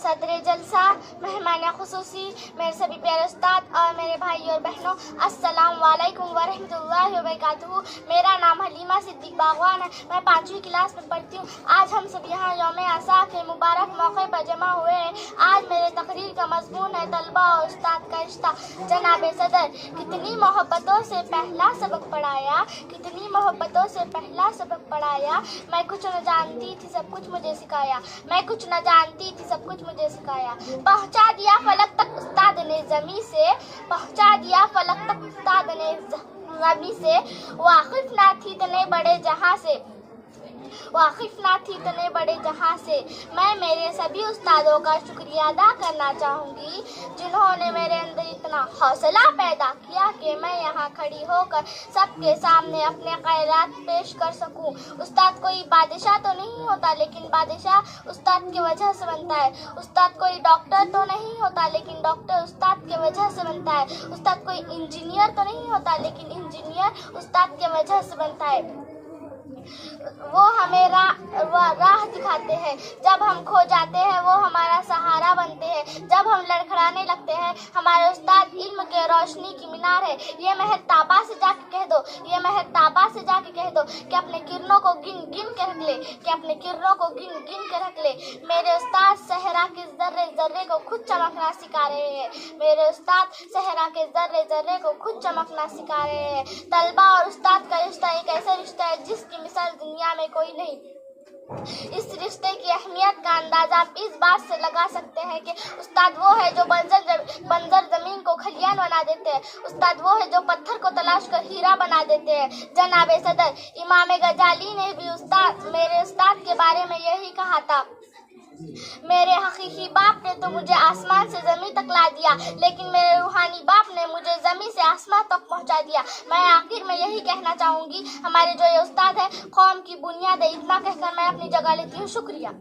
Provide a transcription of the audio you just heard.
सदर जलसा, मेहमान खुसूसी, मेरे सभी प्यारे उस्ताद और मेरे भाई और बहनों, अस्सलाम वालेकुम व रहमतुल्लाहि व बरकातुहू। मेरा नाम हलीमा सिद्दीक बागवान है। मैं 5वीं क्लास में पढ़ती हूँ। आज हम सब यहाँ यौम आसा के मुबारक मौके पर जमा हुए हैं। आज मेरे तकरीर का मजमून है तलबा और उस्ताद का रिश्ता। जनाब सदर, कितनी मोहब्बतों से पहला सबक पढ़ाया, कितनी मोहब्बतों से पहला सबक पढ़ाया। मैं कुछ न जानती थी, सब कुछ मुझे सिखाया। मैं कुछ न जानती थी, सब कुछ मुझे सिखाया। पहुंचा दिया फलक तक उस्ताद ने ज़मीं से, पहुंचा दिया फलक तक उस्ताद ने ज़मीं से। वाकिफ ना थी इतने बड़े जहां से, वाकिफ ना थी इतने बड़े जहां से। मैं मेरे सभी उस्तादों का शुक्रिया अदा करना चाहूँगी, जिन्होंने मेरे अंदर इतना हौसला पैदा किया कि मैं यहाँ खड़ी होकर सबके सामने अपने खैरात पेश कर सकूँ। उस्ताद कोई बादशाह तो नहीं होता, लेकिन बादशाह उस्ताद की वजह से बनता है। उस्ताद कोई डॉक्टर तो नहीं होता, लेकिन डॉक्टर उस्ताद की वजह से बनता है। उस्ताद कोई इंजीनियर तो नहीं होता, लेकिन इंजीनियर उस्ताद की वजह से बनता है। वो हमें राह दिखाते हैं। जब हम खो जाते हैं वो हमारा सहारा बनते हैं। जब हम लड़खड़ाने लगते हैं हमारे उस्ताद इल्म के रोशनी की मीनार है। ये महर ताबा से जाके कह दो, ये महर ताबा से जाके कह दो कि अपने किरणों को गिन गिन के रख ले, कि अपने किरणों को गिन गिन के रख ले। मेरे उस्ताद सहरा के जर्रे जर्रे को खुद चमकना सिखा रहे हैं। मेरे उस्ताद सहरा के जर्रे जर्रे को खुद चमकना सिखा रहे हैं। तलबा और उस्ताद का रिश्ता एक ऐसा रिश्ता है जिसकी मिसाल दुनिया में कोई नहीं। इस रिश्ते की अहमियत का अंदाजा आप इस बात से लगा सकते हैं कि उस्ताद वो है जो बंजर जमीन को खलियान बना देते हैं। उस्ताद वो है जो पत्थर को तलाश कर हीरा बना देते हैं। जनाब सदर, इमाम गजाली ने भी मेरे उस्ताद के बारे में यही कहा था, मेरे हकीकी बाप ने तो मुझे आसमान से जमीन तक ला दिया, लेकिन मेरे रूहानी बाप ने मुझे जमीन से आसमान तक पहुंचा दिया। मैं आखिर में यही कहना चाहूँगी, हमारे जो ये उस्ताद है कौम की बुनियाद है। इतना कहकर मैं अपनी जगह लेती हूँ। शुक्रिया।